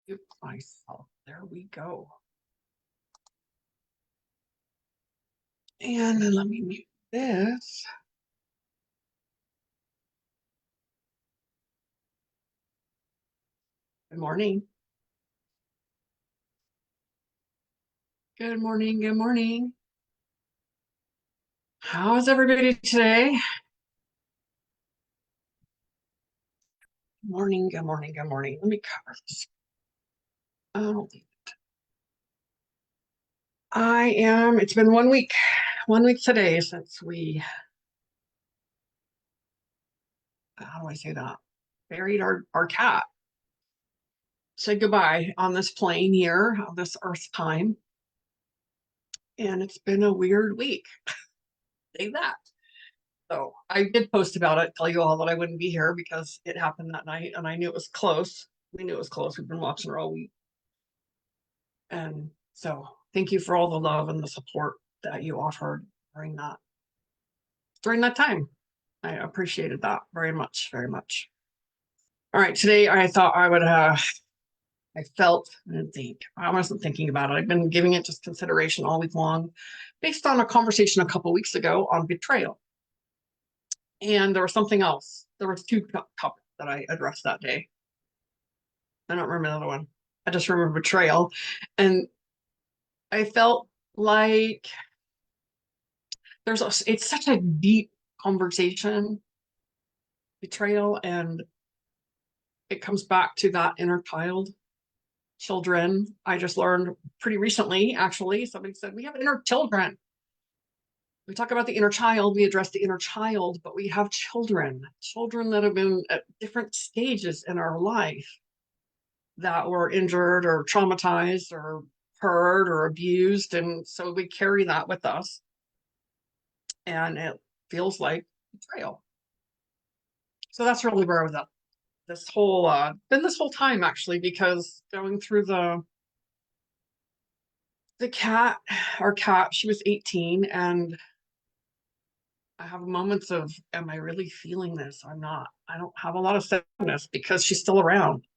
Mute myself. There we go. And let me mute this. Good morning. Good morning. Good morning. How is everybody today? Good morning. Good morning. Good morning. Let me cover this. Oh, it's been 1 week today since we, how do I say that? Buried our cat. Said goodbye on this plane here, on this Earth time. And it's been a weird week. Say that. So I did post about it, tell you all that I wouldn't be here because it happened that night and I knew it was close. We knew it was close. We've been watching her all week. And so thank you for all the love and the support that you offered during that time. I appreciated that very much, very much. All right, today I thought I would I wasn't thinking about it. I've been giving it just consideration all week long based on a conversation a couple weeks ago on betrayal. And there was something else. There was two topics that I addressed that day. I don't remember the other one. I just remember betrayal. And I felt like it's such a deep conversation, betrayal, and it comes back to that inner children. I just learned pretty recently, actually, somebody said, we have inner children. We talk about the inner child, we address the inner child, but we have children that have been at different stages in our life that were injured or traumatized or hurt or abused. And so we carry that with us. And it feels like betrayal. So that's really where I was at this whole time, actually, because going through our cat, she was 18, and I have moments of, am I really feeling this? I'm not. I don't have a lot of sadness because she's still around.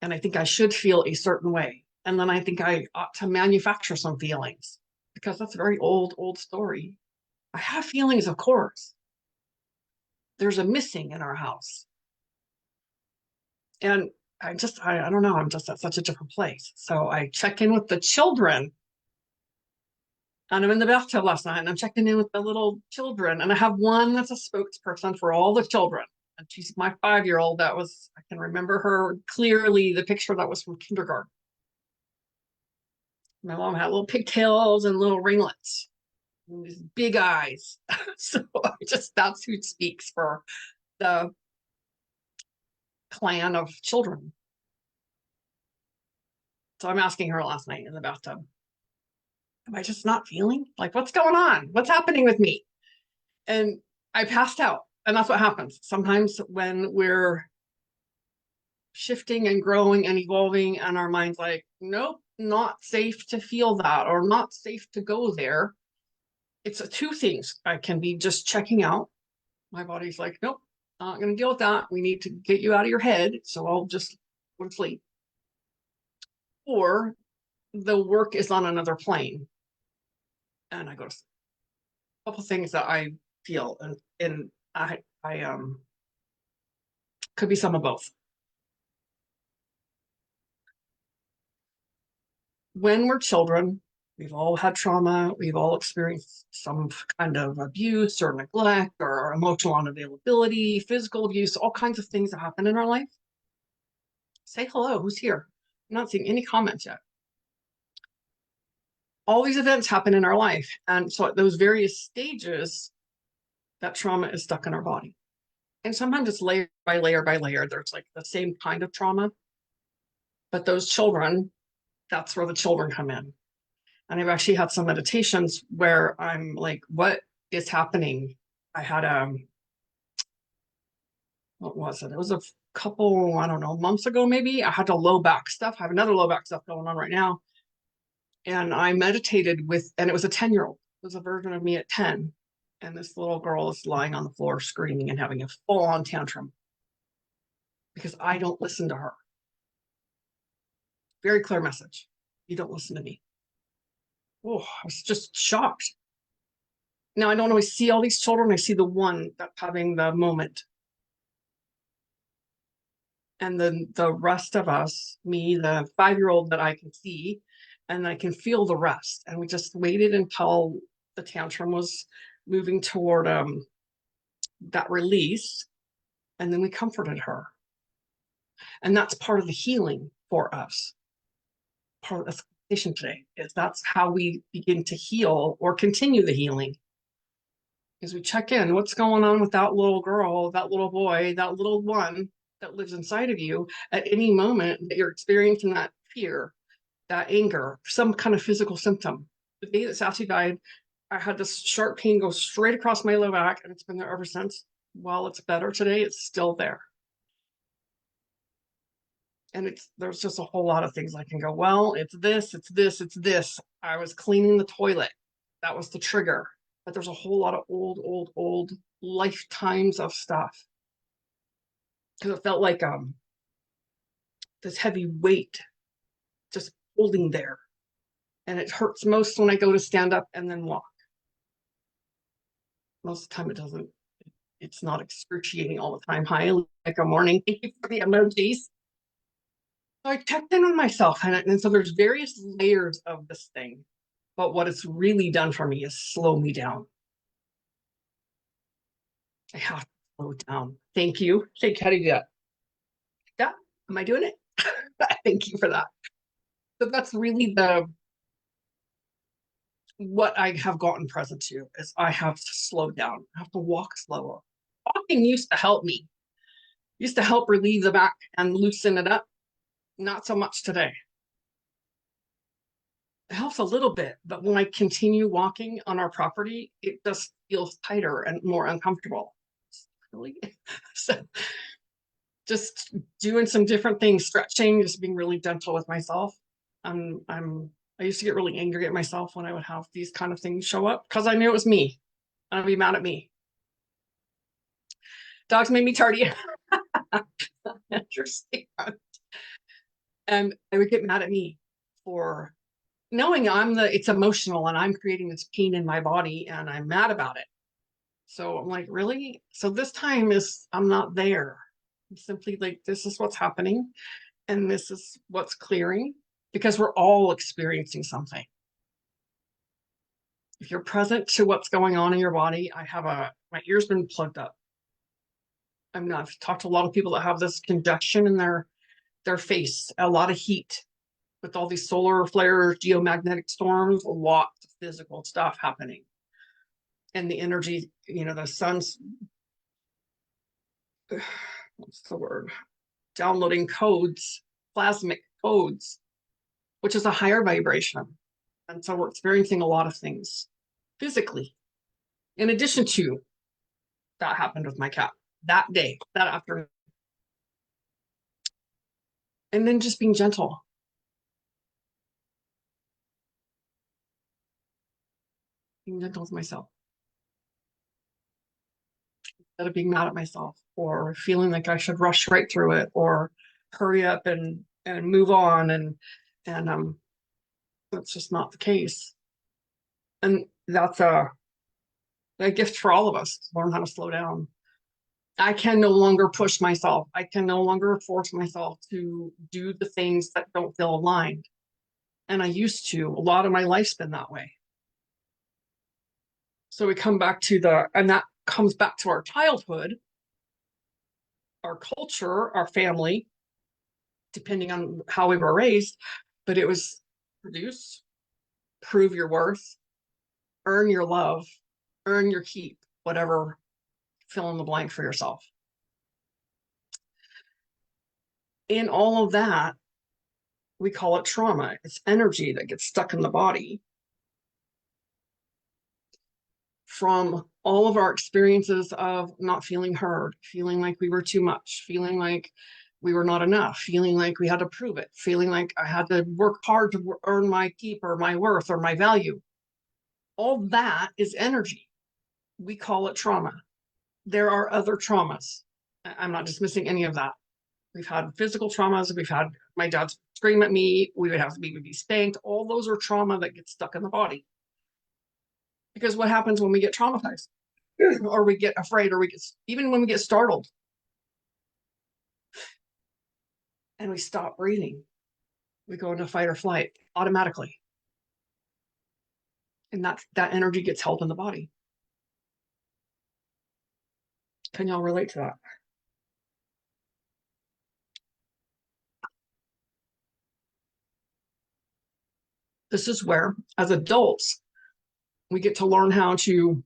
And I think I should feel a certain way. And then I think I ought to manufacture some feelings because that's a very old story. I have feelings, of course. There's a missing in our house. And I don't know, I'm just at such a different place. So I check in with the children. And I'm in the bathtub last night and I'm checking in with the little children. And I have one that's a spokesperson for all the children. And she's my 5-year-old. I can remember her clearly, the picture that was from kindergarten. My mom had little pigtails and little ringlets and these big eyes. So that's who speaks for the clan of children. So I'm asking her last night in the bathtub, am I just not feeling? Like, what's going on? What's happening with me? And I passed out. And that's what happens. Sometimes when we're shifting and growing and evolving and our mind's like, nope, not safe to feel that or not safe to go there. It's two things. I can be just checking out. My body's like, nope, not going to deal with that. We need to get you out of your head. So I'll just go to sleep. Or the work is on another plane. And I go to sleep. A couple things that I feel, and I could be some of both. When we're children, we've all had trauma. We've all experienced some kind of abuse or neglect or emotional unavailability, physical abuse, all kinds of things that happen in our life. Say hello, who's here? I'm not seeing any comments yet. All these events happen in our life. And so at those various stages, that trauma is stuck in our body. And sometimes it's layer by layer by layer. There's like the same kind of trauma. But those children, that's where the children come in. And I've actually had some meditations where I'm like, what is happening? I had what was it? It was a couple, I don't know, months ago maybe. I had a low back stuff. I have another low back stuff going on right now. And I meditated and it was a 10-year-old. It was a version of me at 10. And this little girl is lying on the floor screaming and having a full-on tantrum because I don't listen to her. Very clear message. You don't listen to me. Oh, I was just shocked. Now I don't always see all these children. I see the one that's having the moment. And then the rest of us, me, the 5-year-old that I can see, and I can feel the rest. And we just waited until the tantrum was moving toward that release. And then we comforted her. And that's part of the healing for us. Part of the conversation today is that's how we begin to heal or continue the healing. Is we check in, what's going on with that little girl, that little boy, that little one that lives inside of you at any moment that you're experiencing that fear, that anger, some kind of physical symptom. The day that Sassy died, I had this sharp pain go straight across my low back, and it's been there ever since. While it's better today, it's still there. And there's just a whole lot of things I can go, well, it's this, it's this, it's this. I was cleaning the toilet. That was the trigger. But there's a whole lot of old lifetimes of stuff. Because it felt like this heavy weight just holding there. And it hurts most when I go to stand up and then walk. Most of the time it doesn't, it's not excruciating all the time. Hi, like a morning. Thank you for the emojis. So I checked in on myself, and so there's various layers of this thing. But what it's really done for me is slow me down. I have to slow down. Thank you. Thank you. How do you do that? Yeah. Am I doing it? Thank you for that. So that's really what I have gotten present to is I have to slow down. I have to walk slower. Walking used to help me. Used to help relieve the back and loosen it up. Not so much today. It helps a little bit, but when I continue walking on our property, it just feels tighter and more uncomfortable. Really? So just doing some different things, stretching, just being really gentle with myself. I used to get really angry at myself when I would have these kind of things show up because I knew it was me. I'd be mad at me. Dogs made me tardy. Interesting. And I would get mad at me for knowing it's emotional and I'm creating this pain in my body and I'm mad about it. So I'm like, really? So this time I'm not there. I'm simply like, this is what's happening and this is what's clearing because we're all experiencing something. If you're present to what's going on in your body, my ear's been plugged up. I've talked to a lot of people that have this conduction in their face, a lot of heat with all these solar flares, geomagnetic storms, a lot of physical stuff happening. And the energy, the sun's, what's the word? Downloading codes, plasmic codes, which is a higher vibration. And so we're experiencing a lot of things physically. In addition to that happened with my cat that day, that afternoon. And then just being gentle. Being gentle with myself. Instead of being mad at myself or feeling like I should rush right through it or hurry up and move on and that's just not the case. And that's a gift for all of us to learn how to slow down. I can no longer push myself. I can no longer force myself to do the things that don't feel aligned. And I used to. A lot of my life's been that way. So we come back to and that comes back to our childhood, our culture, our family, depending on how we were raised. But it was produce, prove your worth, earn your love, earn your keep, whatever, fill in the blank for yourself. In all of that, we call it trauma. It's energy that gets stuck in the body from all of our experiences of not feeling heard, feeling like we were too much, feeling like we were not enough, feeling like we had to prove it, feeling like I had to work hard to earn my keep or my worth or my value. All that is energy. We call it trauma. There are other traumas. I'm not dismissing any of that. We've had physical traumas. We've had my dad scream at me. We would be spanked. All those are trauma that gets stuck in the body. Because what happens when we get traumatized or we get afraid or even when we get startled and we stop breathing, we go into fight or flight automatically. And that energy gets held in the body. Can y'all relate to that? This is where, as adults, we get to learn how to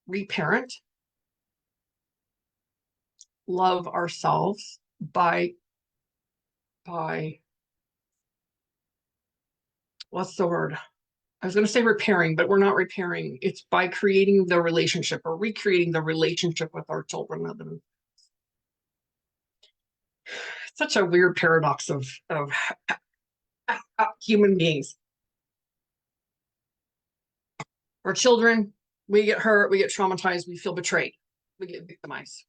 reparent, love ourselves by what's the word? I was going to say repairing, but we're not repairing. It's by creating the relationship or recreating the relationship with our children. It's such a weird paradox of human beings. Our children, we get hurt, we get traumatized, we feel betrayed, we get victimized.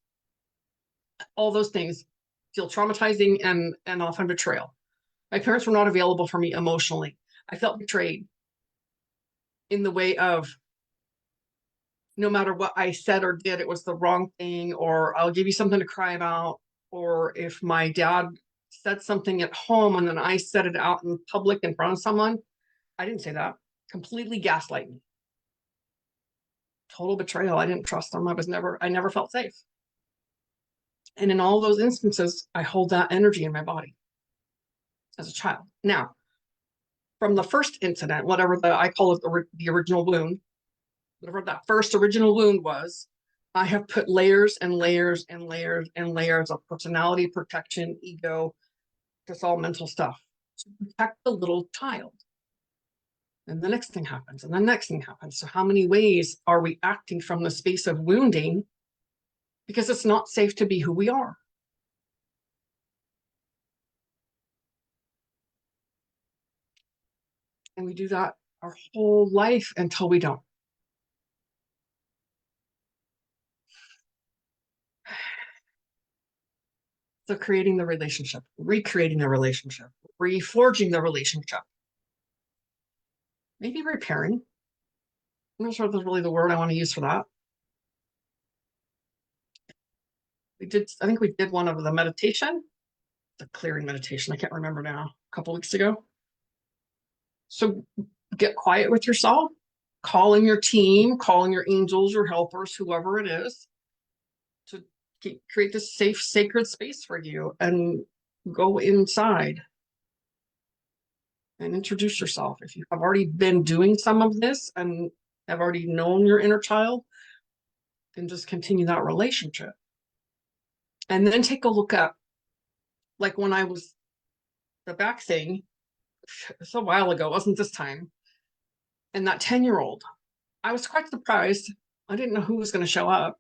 All those things feel traumatizing and often betrayal. My parents were not available for me emotionally. I felt betrayed in the way of no matter what I said or did, it was the wrong thing, or I'll give you something to cry about. Or if my dad said something at home and then I said it out in public in front of someone, I didn't say that. Completely gaslight me. Total betrayal. I didn't trust them. I never felt safe. And in all those instances, I hold that energy in my body as a child. Now, from the first incident, whatever I call it the original wound, whatever that first original wound was, I have put layers and layers and layers and layers of personality, protection, ego, just all mental stuff to protect the little child. And the next thing happens, and the next thing happens. So how many ways are we acting from the space of wounding? Because it's not safe to be who we are. And we do that our whole life until we don't. So creating the relationship, recreating the relationship, reforging the relationship, maybe repairing. I'm not sure if that's really the word I want to use for that. I think we did one of the meditation, the clearing meditation. I can't remember now, a couple weeks ago. So get quiet with yourself, calling your team, calling your angels, your helpers, whoever it is, to create this safe, sacred space for you and go inside and introduce yourself. If you have already been doing some of this and have already known your inner child, then just continue that relationship. And then take a look at, like when I was the back thing, it's a while ago, it wasn't this time. And that 10-year-old, I was quite surprised. I didn't know who was going to show up.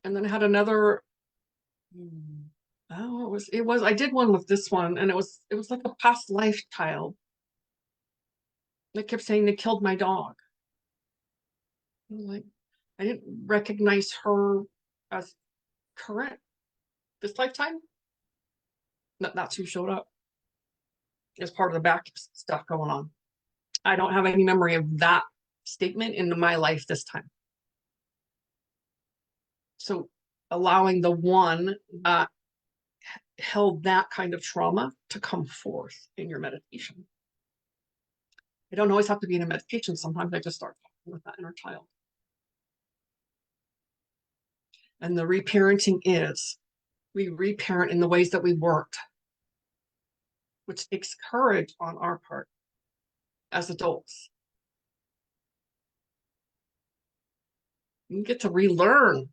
And then I had another, I did one with this one, and it was like a past life child. They kept saying they killed my dog. Like, I didn't recognize her as current this lifetime. That's who showed up as part of the back stuff going on. I don't have any memory of that statement into my life this time. So allowing the one that held that kind of trauma to come forth in your meditation. I don't always have to be in a meditation. Sometimes I just start talking with that inner child. And the reparenting is, we reparent in the ways that we worked, which takes courage on our part as adults. We get to relearn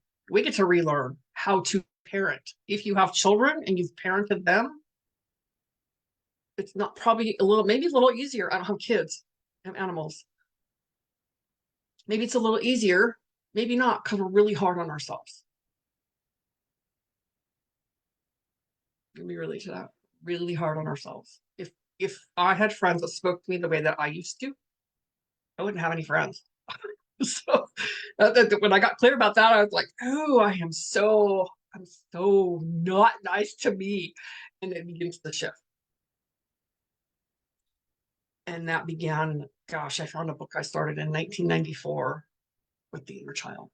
how to parent. If you have children and you've parented them, it's not probably maybe a little easier. I don't have kids, I have animals. Maybe it's a little easier, maybe not, because we're really hard on ourselves. We relate to that. Really hard on ourselves. If I had friends that spoke to me the way that I used to, I wouldn't have any friends. So when I got clear about that, I was like, oh, become so not nice to me. And it begins to shift. And that began, gosh, I found a book I started in 1994 with the inner child.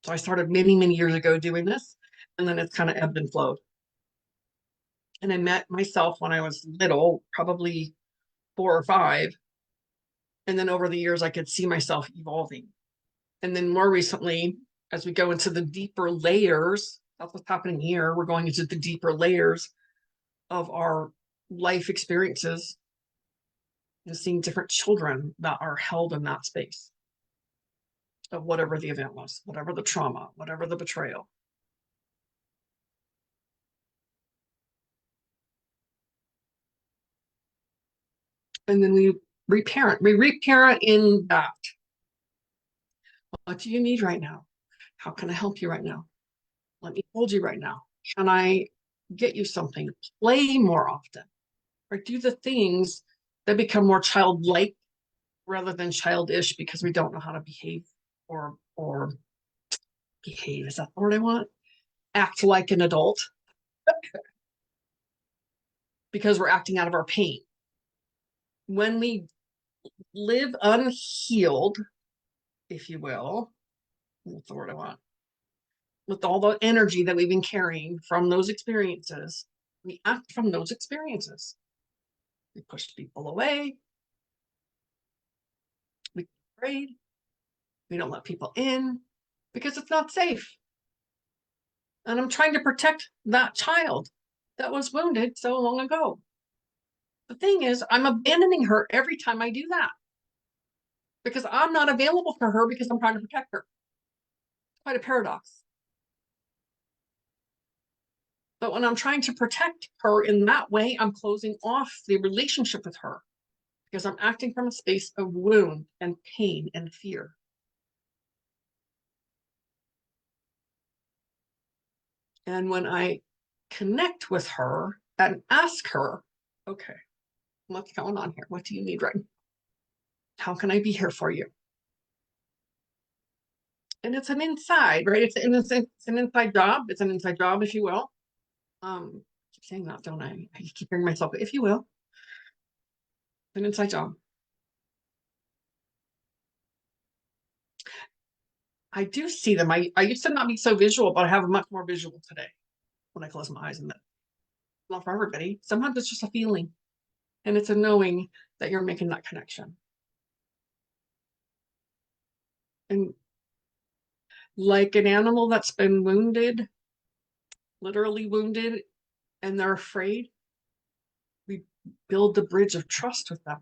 So I started many, many years ago doing this, and then it's kind of ebbed and flowed. And I met myself when I was little, probably 4 or 5. And then over the years, I could see myself evolving. And then more recently, as we go into the deeper layers, that's what's happening here. We're going into the deeper layers of our life experiences and seeing different children that are held in that space of whatever the event was, whatever the trauma, whatever the betrayal. And then we reparent. We reparent in that. What do you need right now? How can I help you right now? Let me hold you right now. Can I get you something? Play more often, or do the things that become more childlike rather than childish because we don't know how to behave or behave. Is that the word I want? Act like an adult because we're acting out of our pain. When we live unhealed, if you will, what's the word I want? With all the energy that we've been carrying from those experiences, we act from those experiences. We push people away. We get afraid. We don't let people in because it's not safe. And I'm trying to protect that child that was wounded so long ago. The thing is, I'm abandoning her every time I do that because I'm not available for her because I'm trying to protect her. It's quite a paradox. But when I'm trying to protect her in that way, I'm closing off the relationship with her because I'm acting from a space of wound and pain and fear. And when I connect with her and ask her, okay, what's going on here? What do you need right now? How can I be here for you? And it's an inside, right? It's an inside job. It's an inside job, if you will. I keep saying that, don't I? I keep hearing myself, if you will. An inside job. I do see them. I used to not be so visual, but I have much more visual today when I close my eyes. And that not for everybody. Sometimes it's just a feeling. And it's a knowing that you're making that connection. And like an animal that's been wounded, literally wounded, and they're afraid, we build the bridge of trust with them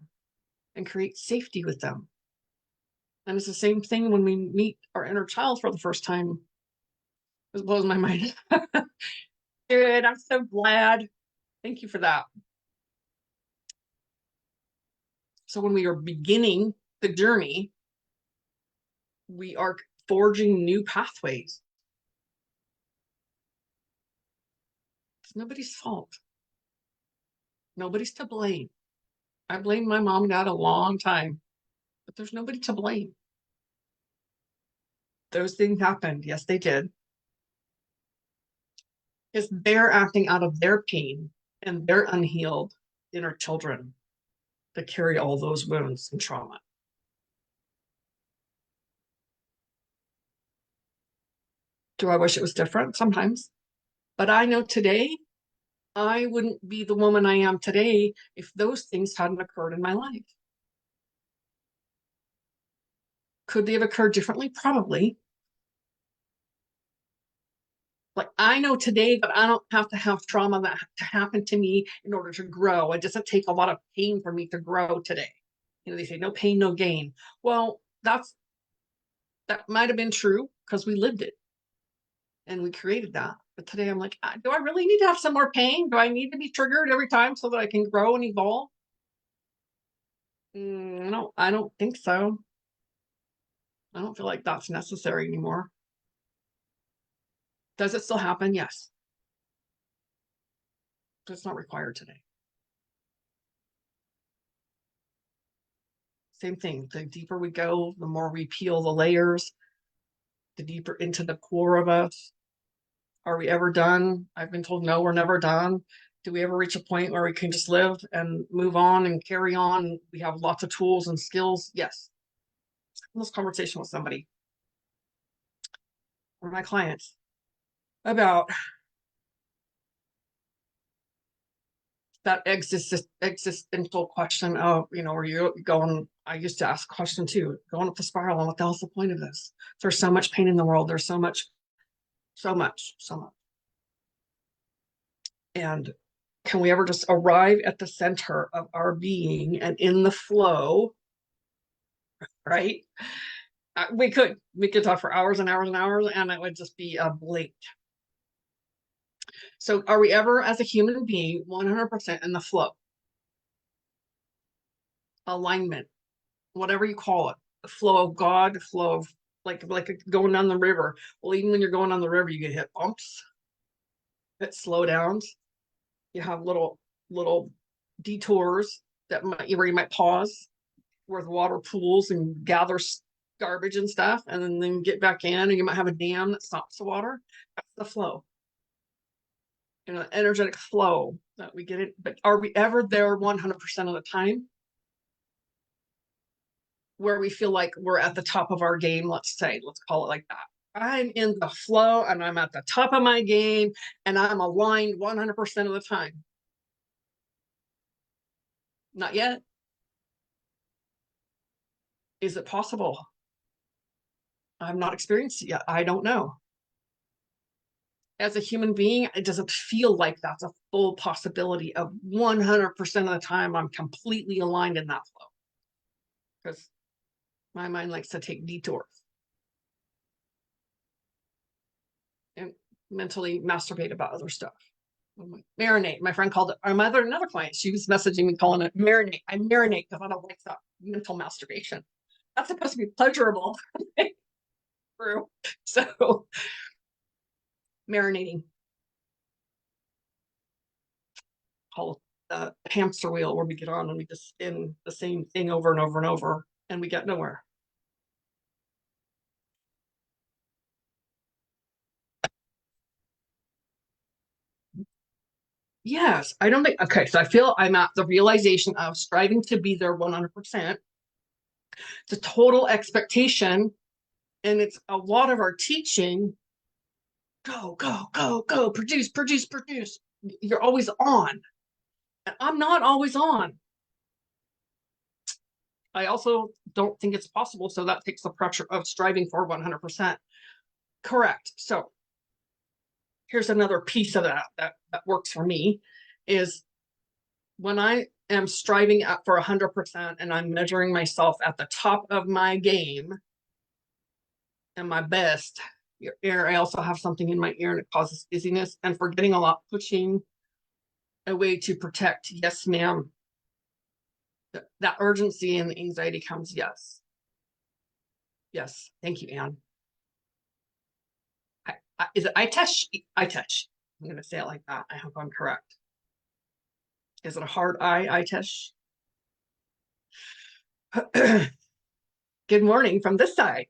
and create safety with them. And it's the same thing when we meet our inner child for the first time. It blows my mind. Good. I'm so glad. Thank you for that. So when we are beginning the journey, we are forging new pathways. It's nobody's fault. Nobody's to blame. I blamed my mom and dad a long time, but there's nobody to blame. Those things happened. Yes, they did. Because they're acting out of their pain and their unhealed inner children that carry all those wounds and trauma. Do I wish it was different? Sometimes. But I know today I wouldn't be the woman I am today if those things hadn't occurred in my life. Could they have occurred differently? Probably. Like I know today that I don't have to have trauma that to happen to me in order to grow. It doesn't take a lot of pain for me to grow today. You know, they say no pain, no gain. Well, that might have been true because we lived it and we created that. But today I'm like, do I really need to have some more pain? Do I need to be triggered every time so that I can grow and evolve? No, I don't think so. I don't feel like that's necessary anymore. Does it still happen? Yes. But it's not required today. Same thing. The deeper we go, the more we peel the layers, the deeper into the core of us. Are we ever done? I've been told, no, we're never done. Do we ever reach a point where we can just live and move on and carry on? We have lots of tools and skills. Yes. In this conversation with somebody, one of my clients, about that existential question of, where you going, I used to ask a question too, going up the spiral, and what the hell's the point of this? There's so much pain in the world. There's so much. And can we ever just arrive at the center of our being and in the flow, right? We could talk for hours and hours and hours, and it would just be a blink. So are we ever, as a human being, 100% in the flow? Alignment, whatever you call it, the flow of God, the flow of like going down the river. Well, even when you're going down the river, you get hit bumps, hit slow downs. You have little detours where you might pause, where the water pools and gathers garbage and stuff, and then get back in, and you might have a dam that stops the water. That's the flow. Energetic flow that we get it. But are we ever there 100% of the time, where we feel like we're at the top of our game? Let's call it like that. I'm in the flow and I'm at the top of my game and I'm aligned 100% of the time. Not yet. Is it possible? I've not experienced it yet. I don't know. As a human being, it doesn't feel like that's a full possibility of 100% of the time I'm completely aligned in that flow, because my mind likes to take detours and mentally masturbate about other stuff. Marinate. My friend called it, another client, she was messaging me calling it marinate. I marinate because I don't like that mental masturbation. That's supposed to be pleasurable. True. So marinating. Call it the hamster wheel, where we get on and we just spin the same thing over and over and over, and we get nowhere. Yes, I don't think, okay, so I feel I'm at the realization of striving to be there 100%. It's a total expectation, and it's a lot of our teaching. Go, produce. You're always on. And I'm not always on. I also don't think it's possible, so that takes the pressure of striving for 100%. Correct. So here's another piece of that works for me, is when I am striving for 100% and I'm measuring myself at the top of my game and my best. Your ear, I also have something in my ear and it causes dizziness and forgetting a lot, pushing a way to protect. Yes, ma'am. That urgency and the anxiety comes. Yes. Thank you, Anne. Is it I touch? I'm going to say it like that. I hope I'm correct. Is it a hard I touch? Good morning from this side.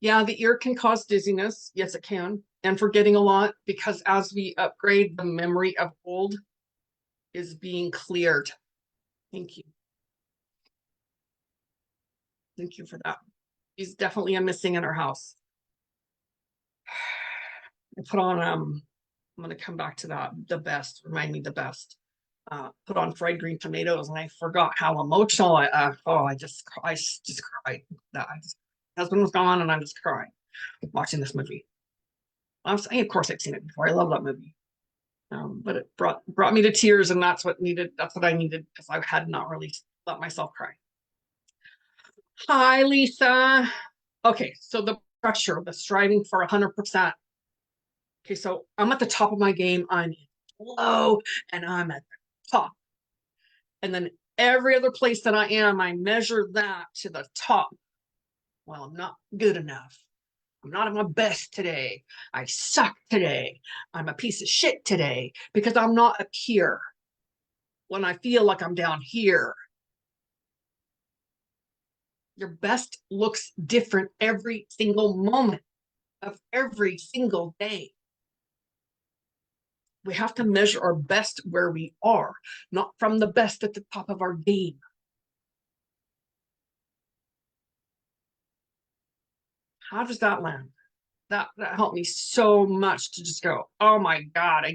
Yeah, the ear can cause dizziness. Yes, it can. And forgetting a lot, because as we upgrade, the memory of old is being cleared. Thank you. Thank you for that. She's definitely a missing in our house. I put on, I'm going to come back to that. The best, remind me the best. Put on fried green tomatoes, and I forgot how emotional I just cried. My husband was gone, and I'm just crying watching this movie. I'm saying, of course, I've seen it before. I love that movie, but it brought me to tears, and that's what I needed, because I had not really let myself cry. Hi, Lisa. Okay, so the pressure, the striving for 100%. Okay, so I'm at the top of my game. I'm low, and I'm at the top. And then every other place that I am, I measure that to the top. Well, I'm not good enough. I'm not at my best today. I suck today. I'm a piece of shit today, because I'm not up here when I feel like I'm down here. Your best looks different every single moment of every single day. We have to measure our best where we are, not from the best at the top of our game. How does that land? That helped me so much to just go, oh my God,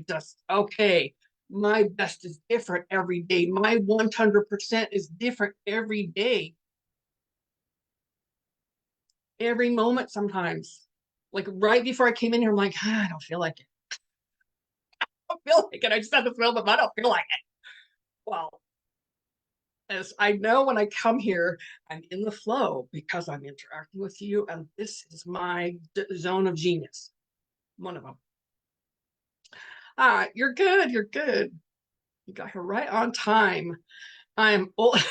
okay, my best is different every day. My 100% is different every day. Every moment sometimes. Like right before I came in here, I'm like, I don't feel like it. I don't feel like it. I just had to feel them. I don't feel like it. Well, as I know when I come here, I'm in the flow because I'm interacting with you, and this is my zone of genius. One of them. You're good. You're good. You got here right on time. I am old.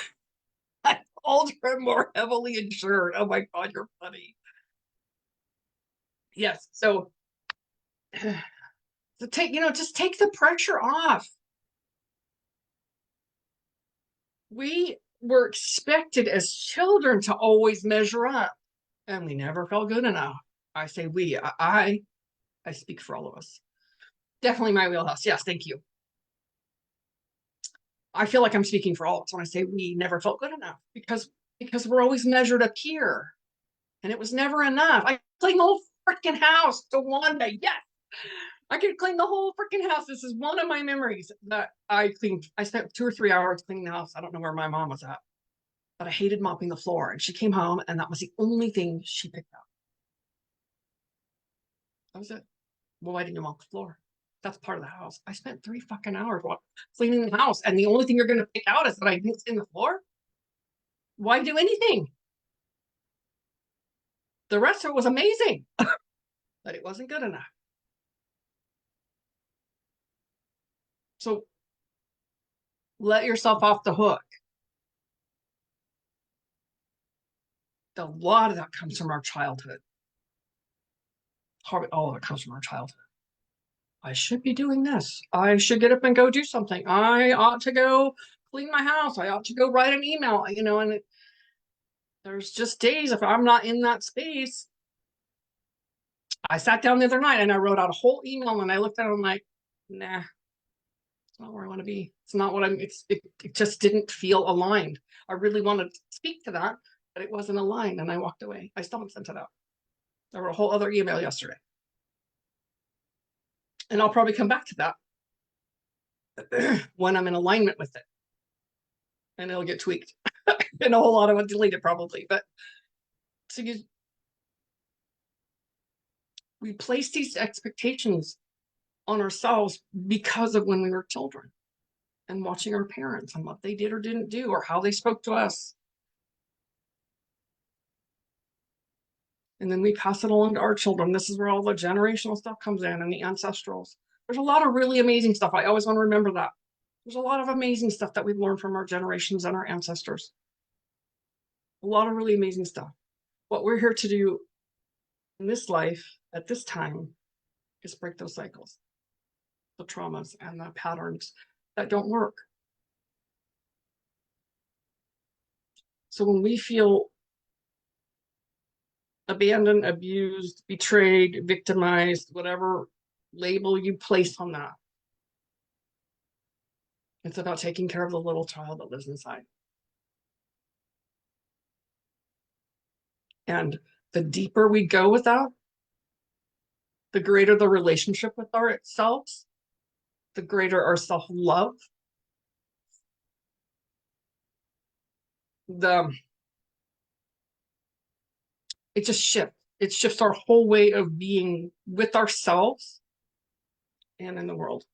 I'm older and more heavily insured. Oh my God, you're funny. Yes. So, just take the pressure off. We were expected as children to always measure up, and we never felt good enough. I say we. I speak for all of us. Definitely my wheelhouse. Yes, thank you. I feel like I'm speaking for all of us when I say we never felt good enough because we're always measured up here, and it was never enough. I cleaned the whole freaking house to Wanda. Yes, I could clean the whole freaking house. This is one of my memories that I cleaned. I spent 2 or 3 hours cleaning the house. I don't know where my mom was at, but I hated mopping the floor. And she came home, and that was the only thing she picked up. That was it. Well, why didn't you mop the floor? That's part of the house. I spent 3 fucking hours cleaning the house, and the only thing you're going to pick out is that I didn't clean the floor. Why do anything? The rest of it was amazing, but it wasn't good enough. So let yourself off the hook. A lot of that comes from our childhood. Probably all of it comes from our childhood. I should be doing this. I should get up and go do something. I ought to go clean my house. I ought to go write an email, and there's just days if I'm not in that space. I sat down the other night and I wrote out a whole email, and I looked at it and I'm like, nah, it's not where I want to be. It's not what it just didn't feel aligned. I really wanted to speak to that, but it wasn't aligned, and I walked away. I still haven't sent it out. I wrote a whole other email yesterday, and I'll probably come back to that when I'm in alignment with it, and it'll get tweaked and a whole lot of it deleted probably. But so we place these expectations on ourselves because of when we were children and watching our parents and what they did or didn't do or how they spoke to us. And then we pass it along to our children. This is where all the generational stuff comes in, and the ancestrals. There's a lot of really amazing stuff. I always want to remember that. There's a lot of amazing stuff that we've learned from our generations and our ancestors. A lot of really amazing stuff. What we're here to do in this life at this time is break those cycles, the traumas and the patterns that don't work. So when we feel abandoned, abused, betrayed, victimized, whatever label you place on that, it's about taking care of the little child that lives inside. And the deeper we go with that, the greater the relationship with ourselves, the greater our self-love, it just shifts. It shifts our whole way of being with ourselves and in the world.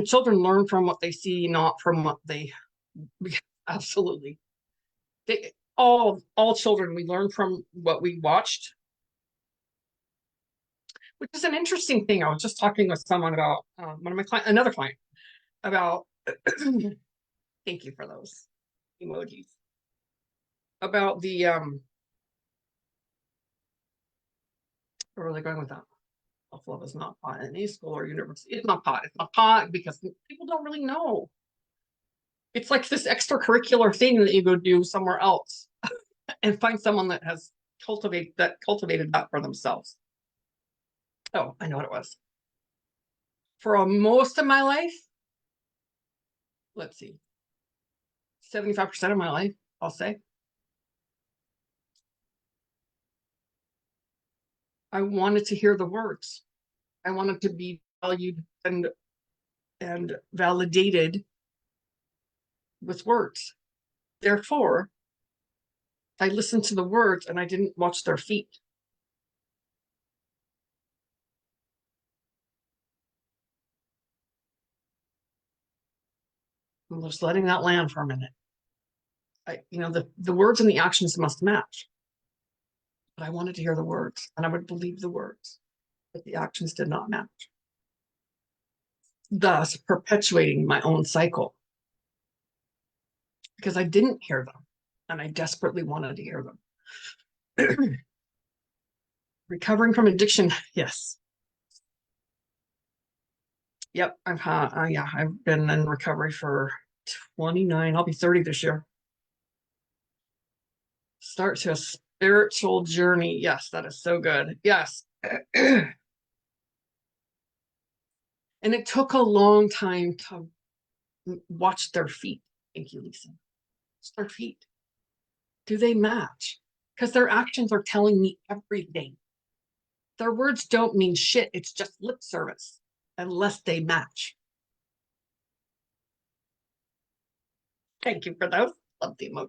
Children learn from what they see, not from what they absolutely. All children, we learn from what we watched, which is an interesting thing. I was just talking with someone about one of my another client about thank you for those emojis, about the Where are they going with that? Self-love is not taught in any school or university. It's not taught. It's not taught because people don't really know. It's like this extracurricular thing that you go do somewhere else and find someone that has cultivated that for themselves. Oh, I know what it was. For most of my life, let's see, 75% of my life, I'll say, I wanted to hear the words. I wanted to be valued and validated with words. Therefore, I listened to the words and I didn't watch their feet. I'm just letting that land for a minute. The words and the actions must match. But I wanted to hear the words and I would believe the words, but the actions did not match. Thus perpetuating my own cycle because I didn't hear them and I desperately wanted to hear them. Recovering from addiction, yes. Yep, I've been in recovery for 29. I'll be 30 this year. Start to a spiritual journey. Yes, that is so good. Yes. And it took a long time to watch their feet. Thank you, Lisa. Watch their feet. Do they match? Because their actions are telling me everything. Their words don't mean shit. It's just lip service unless they match. Thank you for those. Love the emoji.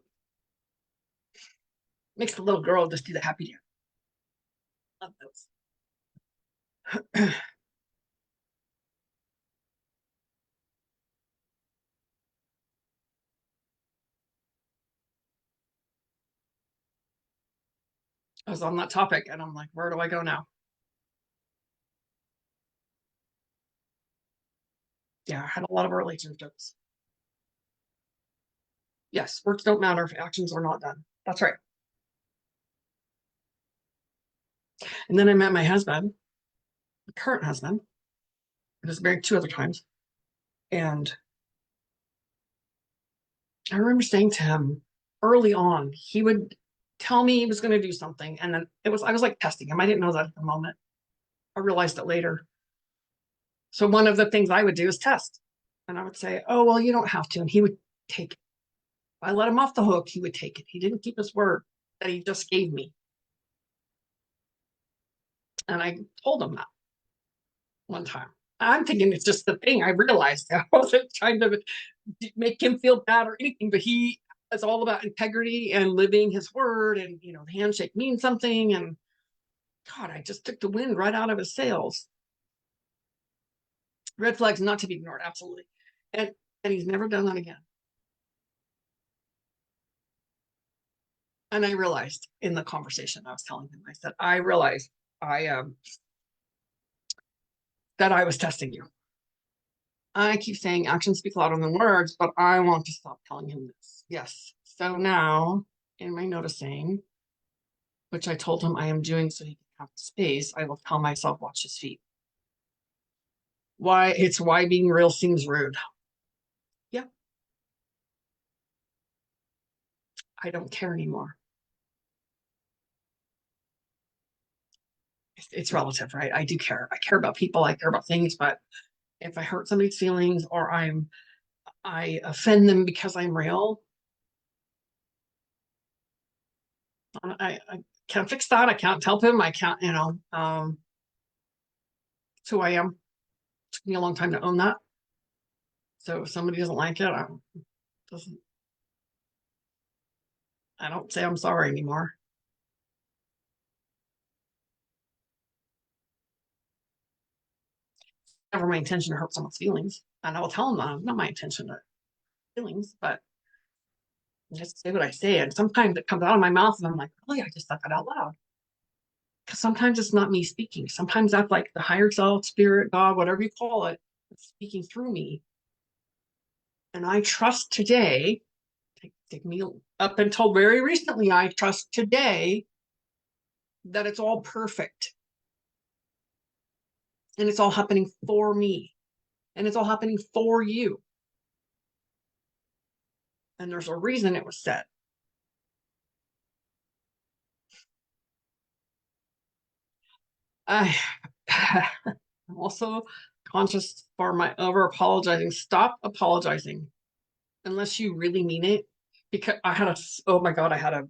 Makes the little girl just do the happy dance. Love those. I was on that topic and I'm like, where do I go now? Yeah, I had a lot of relationships. Yes, words don't matter if actions are not done. That's right. And then I met my husband, the current husband. I was married 2 other times. And I remember saying to him early on, he would tell me he was going to do something. And then I was like testing him. I didn't know that at the moment. I realized it later. So one of the things I would do is test. And I would say, oh, well, you don't have to. And he would take it. If I let him off the hook, he would take it. He didn't keep his word that he just gave me. And I told him that one time. I'm thinking it's just the thing. I realized I wasn't trying to make him feel bad or anything, but he is all about integrity and living his word. And, the handshake means something. And God, I just took the wind right out of his sails. Red flags not to be ignored, absolutely. And he's never done that again. And I realized in the conversation I was telling him, I said, I realized that I was testing you. I keep saying actions speak louder than words, but I want to stop telling him this. Yes. So now, in my noticing, which I told him I am doing so he can have space, I will tell myself, watch his feet. Why being real seems rude. Yeah. I don't care anymore. It's relative, right? I do care. I care about people. I care about things, but if I hurt somebody's feelings or I offend them because I'm real, I can't fix that. I can't help him. I can't, it's who I am. It took me a long time to own that. So if somebody doesn't like it, I don't say I'm sorry anymore. Never my intention to hurt someone's feelings. And I will tell them that it's not my intention to hurt feelings, but I just say what I say. And sometimes it comes out of my mouth and I'm like, really, I just said that out loud. Because sometimes it's not me speaking. Sometimes that's like the higher self, spirit, God, whatever you call it, it's speaking through me. And I trust today, take me up until very recently, I trust today that it's all perfect. And it's all happening for me. And it's all happening for you. And there's a reason it was said. I, I'm also conscious for my over apologizing. Stop apologizing unless you really mean it. Because oh my God, I had a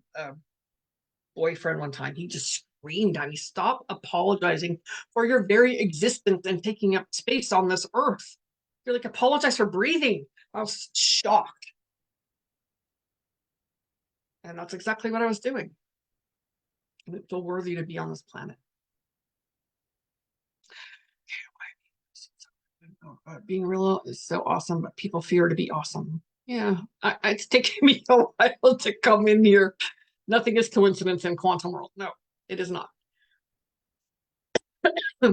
boyfriend one time. He just screamed at me, stop apologizing for your very existence and taking up space on this earth. You're like, apologize for breathing. I was shocked. And that's exactly what I was doing. I didn't feel worthy to be on this planet. Being real is so awesome, but people fear to be awesome. Yeah, it's taken me a while to come in here. Nothing is coincidence in quantum world. No, it is not. I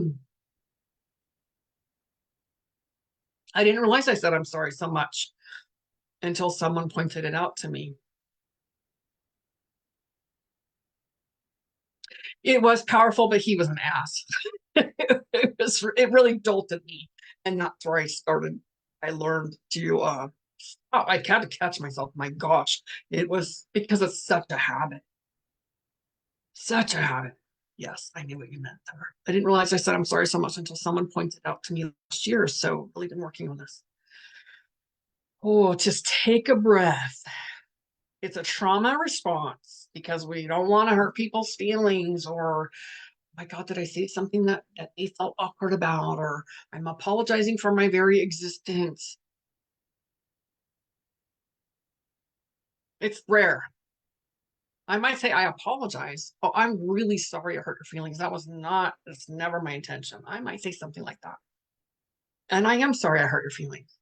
didn't realize I said I'm sorry so much until someone pointed it out to me. It was powerful, but he was an ass. It really jolted me. And that's where I started. I learned to I had to catch myself. My gosh. It was because it's such a habit. Such a habit. Yes, I knew what you meant there. I didn't realize I said I'm sorry so much until someone pointed out to me last year. So really been working on this. Oh, just take a breath. It's a trauma response because we don't want to hurt people's feelings, or my God, did I say something that they felt awkward about, or I'm apologizing for my very existence. It's rare. I might say I apologize. Oh, I'm really sorry I hurt your feelings. That's never my intention. I might say something like that. And I am sorry I hurt your feelings.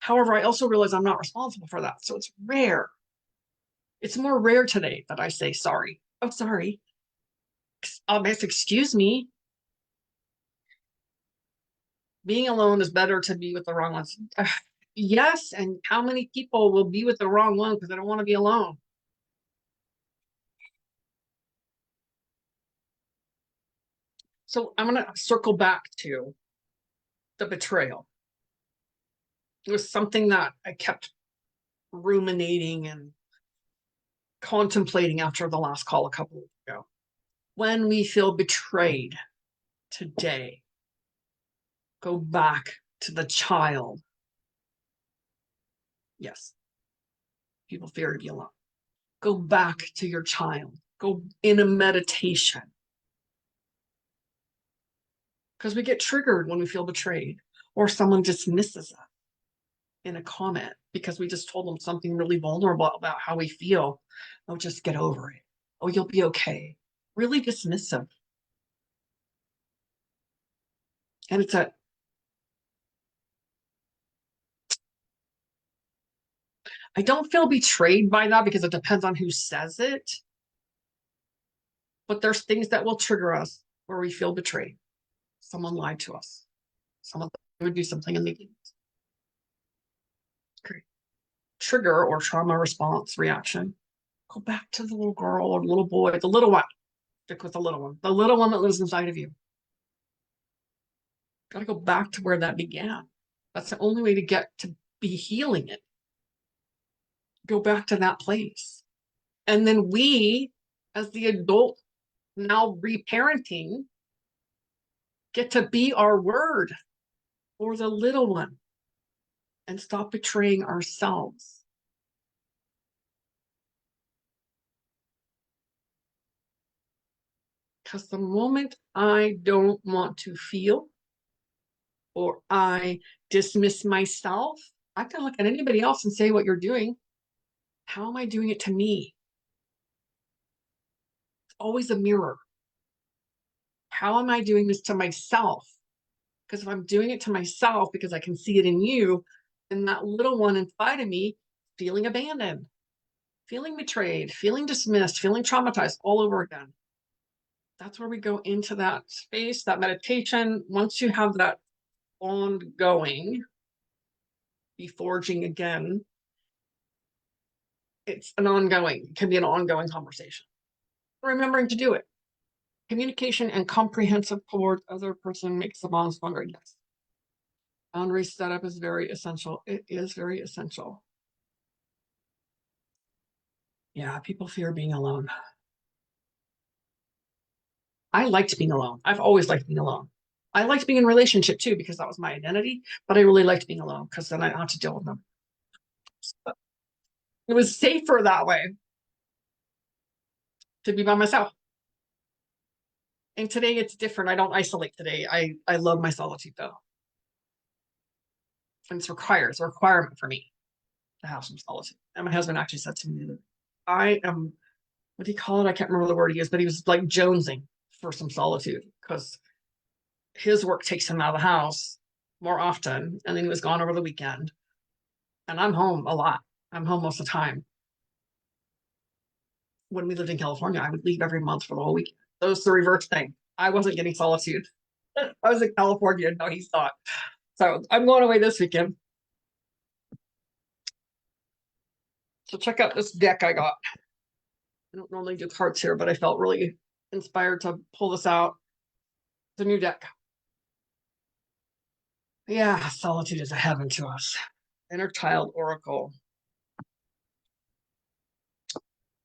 However, I also realize I'm not responsible for that. So it's rare. It's more rare today that I say sorry. I'm sorry. Excuse me. Being alone is better to be with the wrong ones. Yes, and how many people will be with the wrong one because they don't want to be alone? So I'm going to circle back to the betrayal. It was something that I kept ruminating and contemplating after the last call a couple of weeks ago. When we feel betrayed today, go back to the child. Yes, people fear to be alone. Go back to your child. Go in a meditation. Because we get triggered when we feel betrayed or someone dismisses us in a comment because we just told them something really vulnerable about how we feel. Oh, just get over it. Oh, you'll be okay. Really dismissive. And I don't feel betrayed by that because it depends on who says it. But there's things that will trigger us where we feel betrayed. Someone lied to us. Someone would do something and they didn't. Great. Trigger or trauma response reaction. Go back to the little girl or little boy, the little one. Stick with the little one that lives inside of you. Got to go back to where that began. That's the only way to get to be healing it. Go back to that place. And then we, as the adult, now reparenting, get to be our word for the little one and stop betraying ourselves. Because the moment I don't want to feel or I dismiss myself, I can look at anybody else and say what you're doing. How am I doing it to me? It's always a mirror. How am I doing this to myself? Because if I'm doing it to myself because I can see it in you, then that little one inside of me feeling abandoned, feeling betrayed, feeling dismissed, feeling traumatized all over again. That's where we go into that space, that meditation. Once you have that ongoing, be forging again, it can be an ongoing conversation. Remembering to do it. Communication and comprehensive towards other person makes the bonds stronger. Yes. Boundary setup is very essential. It is very essential. Yeah, people fear being alone. I liked being alone. I've always liked being alone. I liked being in a relationship too because that was my identity, but I really liked being alone because then I don't have to deal with them. It was safer that way to be by myself. And today it's different. I don't isolate today. I love my solitude though. And it's a requirement for me to have some solitude. And my husband actually said to me, I am, what do you call it? I can't remember the word he used, but he was like jonesing for some solitude because his work takes him out of the house more often. And then he was gone over the weekend. And I'm home a lot. I'm home most of the time. When we lived in California, I would leave every month for the whole week. So it was the reverse thing. I wasn't getting solitude. I was in California and now he's not. So I'm going away this weekend. So check out this deck I got. I don't normally do cards here, but I felt really inspired to pull this out. It's a new deck. Yeah, solitude is a heaven to us. Inner Child Oracle.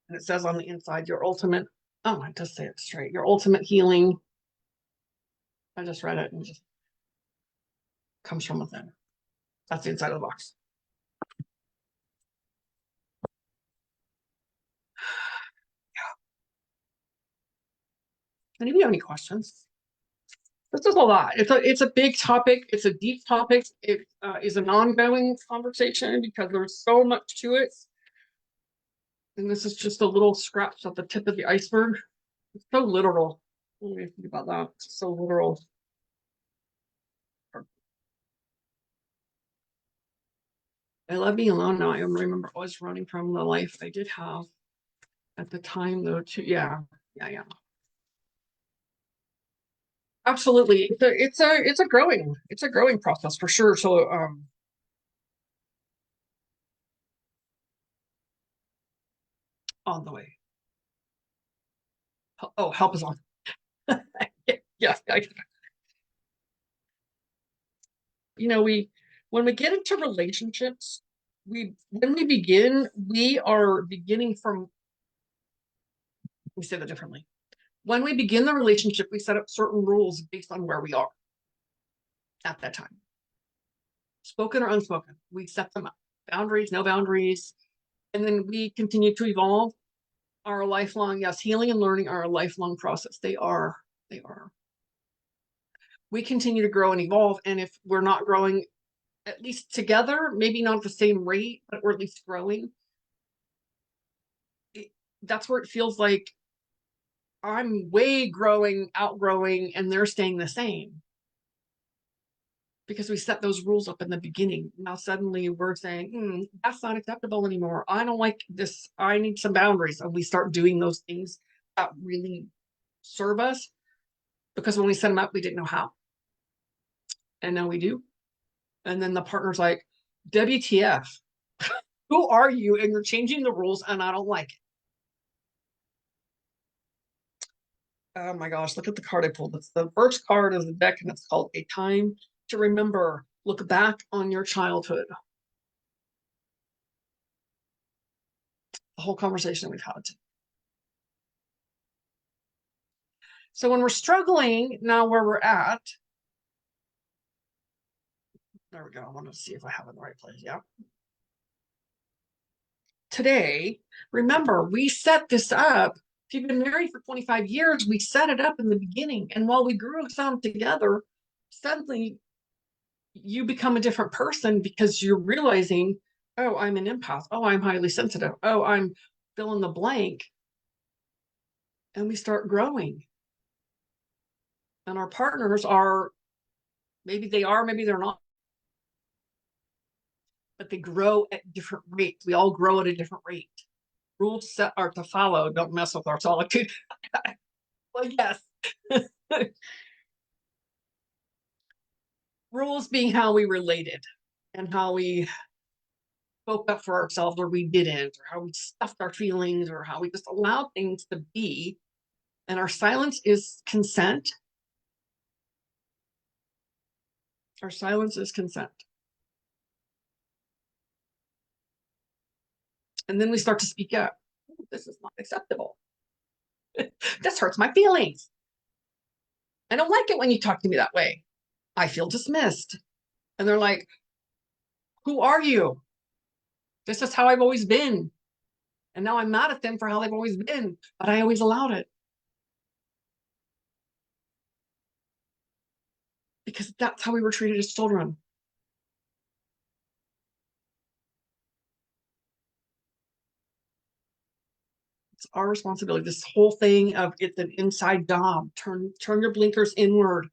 And it says on the inside, your ultimate, oh, I just say it straight, your ultimate healing. I just read it and it just comes from within. That's the inside of the box. And if you have any questions, this is a lot. It's a big topic. It's a deep topic. It is an ongoing conversation because there's so much to it. And this is just a little scratch at the tip of the iceberg. It's so literal. What do you think about that? It's so literal. I love being alone now. I remember always running from the life I did have at the time, though. Too, yeah. Absolutely. It's a growing process for sure. So on the way. Oh, help is on. Yeah. You know, when we get into relationships, when we begin, we are beginning from, we say that differently. When we begin the relationship, we set up certain rules based on where we are at that time. Spoken or unspoken, we set them up. Boundaries, no boundaries. And then we continue to evolve. Our lifelong, yes, healing and learning are a lifelong process. They are. We continue to grow and evolve. And if we're not growing, at least together, maybe not at the same rate, but we're at least growing, that's where it feels like I'm way growing, outgrowing, and they're staying the same. Because we set those rules up in the beginning. Now suddenly we're saying, that's not acceptable anymore. I don't like this. I need some boundaries. And we start doing those things that really serve us. Because when we set them up, we didn't know how. And now we do. And then the partner's like, WTF, who are you? And you're changing the rules and I don't like it. Oh my gosh, look at the card I pulled. It's the first card of the deck and it's called A Time to Remember. Look back on your childhood. The whole conversation we've had. So when we're struggling now where we're at, there we go. I want to see if I have it in the right place. Yeah. Today, remember, we set this up. If you've been married for 25 years, we set it up in the beginning. And while we grew some together, suddenly you become a different person because you're realizing, oh, I'm an empath. Oh, I'm highly sensitive. Oh, I'm fill in the blank. And we start growing. And our partners are, maybe they are, maybe they're not, but they grow at different rates. We all grow at a different rate. Rules set are to follow. Don't mess with our solitude. Well, yes. Rules being how we related and how we spoke up for ourselves or we didn't, or how we stuffed our feelings, or how we just allowed things to be And our silence is consent. Our silence is consent. And then we start to speak up. This is not acceptable. This hurts my feelings. I don't like it when you talk to me that way. I feel dismissed. And they're like, who are you? This is how I've always been. And now I'm mad at them for how they've always been, but I always allowed it. Because that's how we were treated as children. It's our responsibility. This whole thing of it's an inside job. Turn your blinkers inward.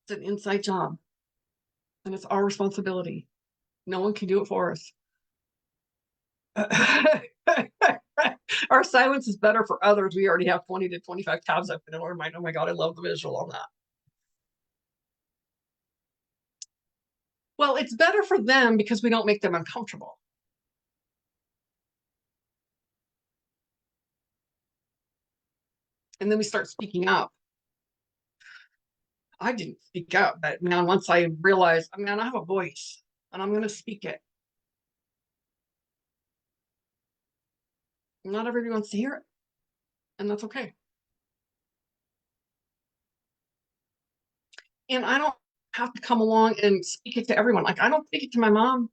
It's an inside job. And it's our responsibility. No one can do it for us. Our silence is better for others. We already have 20 to 25 tabs open in our mind. Oh my God, I love the visual on that. Well, it's better for them because we don't make them uncomfortable. And then we start speaking up. I didn't speak up, but man, once I realized, man, I have a voice and I'm going to speak it. Not everybody wants to hear it, and that's okay. And I don't have to come along and speak it to everyone. Like, I don't speak it to my mom.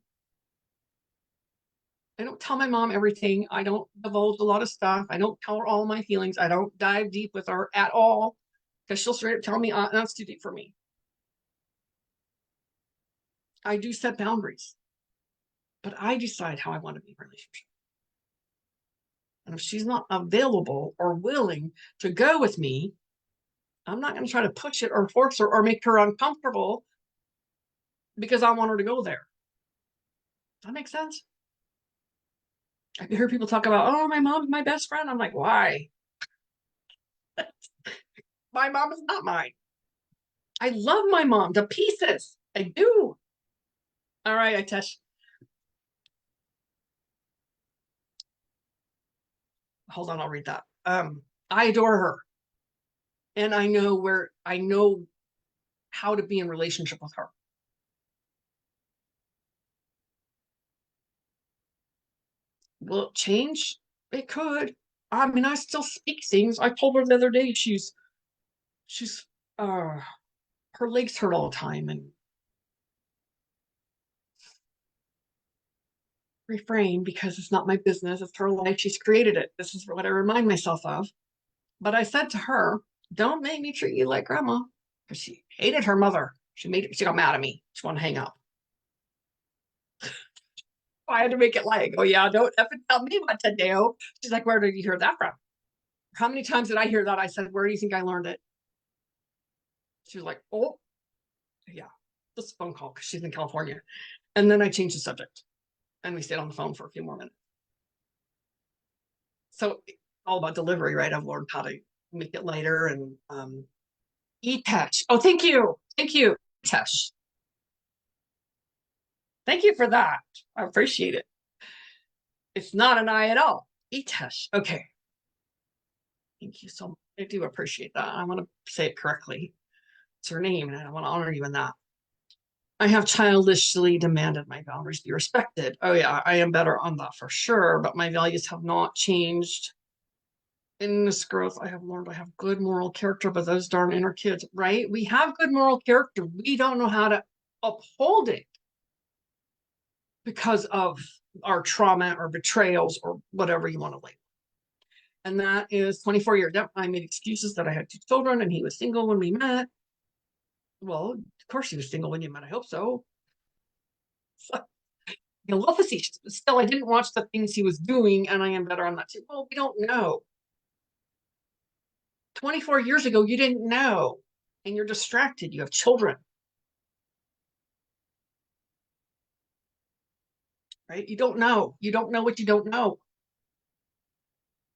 I don't tell my mom everything. I don't divulge a lot of stuff. I don't tell her all my feelings. I don't dive deep with her at all because she'll straight up tell me, that's too deep for me. I do set boundaries, but I decide how I want to be in a relationship. And if she's not available or willing to go with me, I'm not going to try to push it or force her or make her uncomfortable because I want her to go there. Does that make sense? I hear people talk about, oh, my mom's my best friend. I'm like, why? My mom is not mine. I love my mom to pieces. I do. All right, Atesh. Hold on, I'll read that. I adore her. And I know how to be in relationship with her. Will it change? It could. I mean, I still speak things. I told her the other day she's her legs hurt all the time and refrain because it's not my business. It's her life. She's created it. This is what I remind myself of. But I said to her, don't make me treat you like grandma. Because she hated her mother. She got mad at me. She wanted to hang up. I had to make it like, oh yeah, don't effing tell me what to do. She's like, where did you hear that from? How many times did I hear that? I said, where do you think I learned it? She was like, oh, yeah, this phone call because she's in California. And then I changed the subject and we stayed on the phone for a few more minutes. So all about delivery, right? I've learned how to make it lighter and e-touch. Oh, thank you. Thank you, Tesh. Thank you for that. I appreciate it. It's not an I at all. E-touch. Okay. Thank you so much. I do appreciate that. I want to say it correctly. It's her name, and I want to honor you in that. I have childishly demanded my boundaries be respected. Oh yeah, I am better on that for sure, but my values have not changed. In this growth, I have learned I have good moral character, but those darn inner kids, right? We have good moral character. We don't know how to uphold it because of our trauma or betrayals or whatever you want to label. And that is 24 years. Yep, I made excuses that I had 2 children and he was single when we met. Well, of course he was single when you met. I hope so. You love facetious, but still, I didn't watch the things he was doing, and I am better on that too. Well, we don't know. 24 years ago, you didn't know, and you're distracted. You have children, right? You don't know. You don't know what you don't know.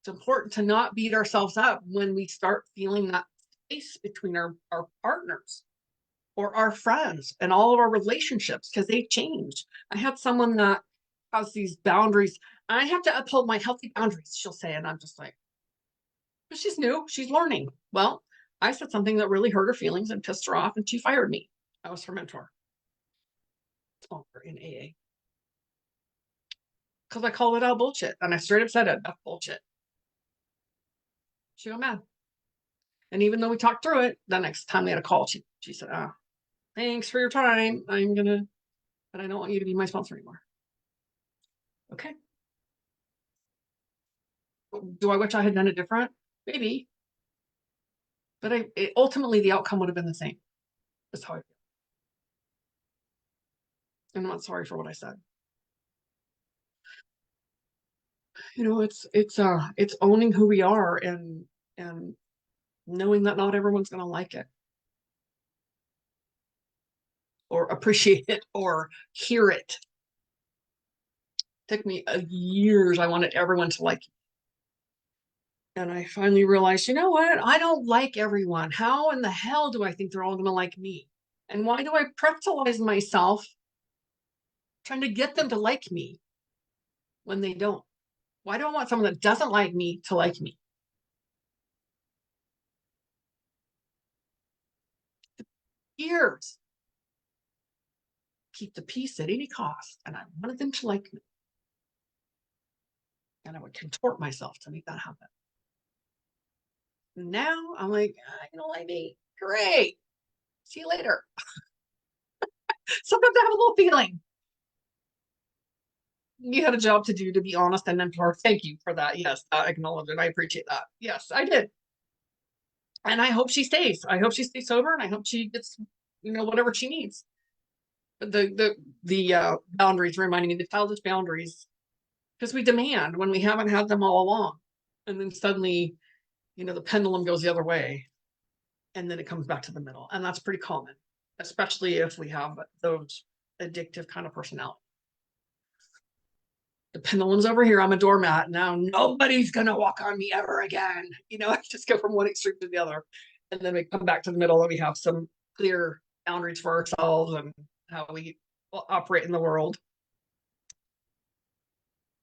It's important to not beat ourselves up when we start feeling that space between our partners or our friends and all of our relationships because they change. I had someone that has these boundaries. I have to uphold my healthy boundaries, she'll say, and I'm just like, But she's new, she's learning. Well, I said something that really hurt her feelings and pissed her off, and she fired me. I was her mentor. Sponsor in AA. Because I called it out bullshit. And I straight up said it. That's bullshit. She got mad. And even though we talked through it, the next time we had a call, she said, thanks for your time. But I don't want you to be my sponsor anymore. Okay. Do I wish I had done it different? Maybe. But ultimately, the outcome would have been the same. That's how I feel. I'm not sorry for what I said. It's owning who we are and knowing that not everyone's going to like it or appreciate it or hear it. It took me years. I wanted everyone to like it. And I finally realized, you know what? I don't like everyone. How in the hell do I think they're all going to like me? And why do I pretelize myself trying to get them to like me when they don't? Why do I want someone that doesn't like me to like me? Years. Keep the peace at any cost. And I wanted them to like me. And I would contort myself to make that happen. Now I'm like, you don't like me? Great. See you later. Sometimes I have a little feeling. You had a job to do, to be honest and mentor. Thank you for that. Yes, I acknowledge it. I appreciate that. Yes, I did. And I hope she stays. I hope she stays sober, and I hope she gets, whatever she needs. The boundaries, reminding me, the childish boundaries, because we demand when we haven't had them all along, and then suddenly, the pendulum goes the other way, and then it comes back to the middle, and that's pretty common, especially if we have those addictive kind of personality. The pendulum's over here. I'm a doormat. Now nobody's going to walk on me ever again. I just go from one extreme to the other. And then we come back to the middle and we have some clear boundaries for ourselves and how we operate in the world.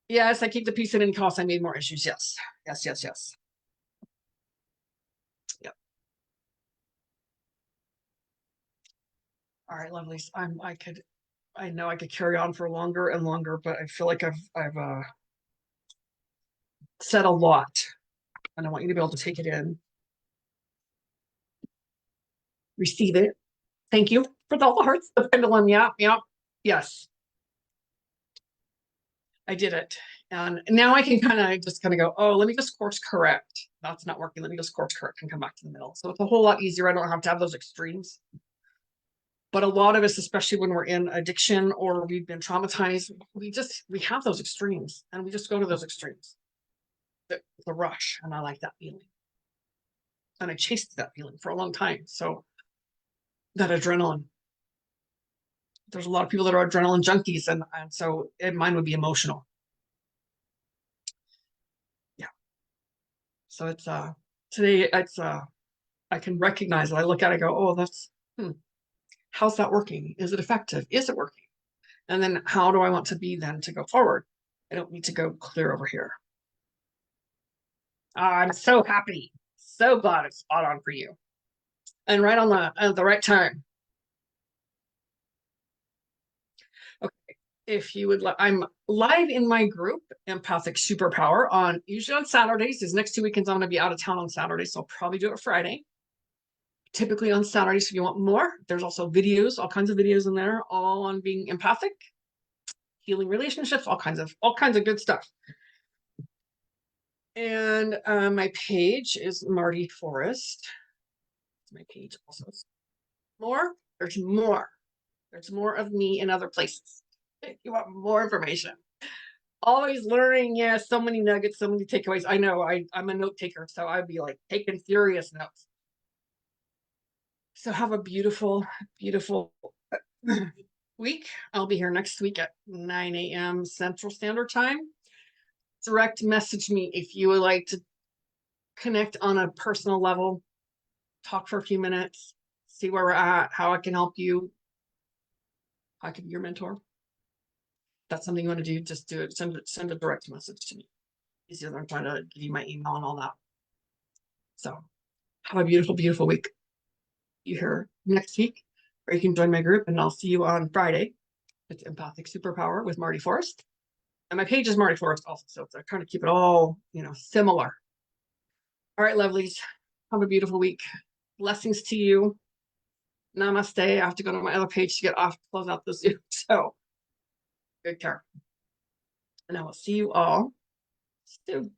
Yes, I keep the peace at any cost. I made more issues. Yes. Yes, yes, yes. Yep. All right, lovelies. I know I could carry on for longer and longer, but I feel like I've said a lot, and I want you to be able to take it in, receive it. Thank you for all the hearts. The pendulum. Yeah, yeah, yes. I did it. And now I can kind of go, oh, let me just course correct. That's not working. Let me just course correct and come back to the middle. So it's a whole lot easier. I don't have to have those extremes. But a lot of us, especially when we're in addiction or we've been traumatized, we have those extremes and we just go to those extremes. The rush. And I like that feeling. And I chased that feeling for a long time. So that adrenaline. There's a lot of people that are adrenaline junkies, and so mine would be emotional. Yeah. So it's today it's I can recognize it. I look at it, I go, oh, that's how's that working? Is it effective? Is it working? And then how do I want to be then to go forward? I don't need to go clear over here. I'm so happy. So glad it's spot on for you. And right on the right time. Okay. If you would like, I'm live in my group, Empathic Superpower, usually on Saturdays. These next 2 weekends, I'm going to be out of town on Saturday, so I'll probably do it Friday. Typically on Saturdays, if you want more. There's also videos, all kinds of videos in there, all on being empathic, healing relationships, all kinds of good stuff. And my page is Marty Forrest. It's my page also. More? There's more. There's more of me in other places. If you want more information. Always learning. Yeah, so many nuggets, so many takeaways. I know I'm a note taker, so I'd be like taking furious notes. So have a beautiful, beautiful week. I'll be here next week at 9 a.m. Central Standard Time. Direct message me if you would like to connect on a personal level, talk for a few minutes, see where we're at, how I can help you. I could be your mentor. If that's something you want to do, just do it. Send a direct message to me. Easier than trying to give you my email and all that. So have a beautiful, beautiful week. You here next week, or you can join my group, and I'll see you on Friday. It's Empathic Superpower with Marty Forrest. And my page is Marty Forrest also. So I kind of keep it all, similar. All right, lovelies. Have a beautiful week. Blessings to you. Namaste. I have to go to my other page to get off, close out the Zoom. So good care. And I will see you all soon.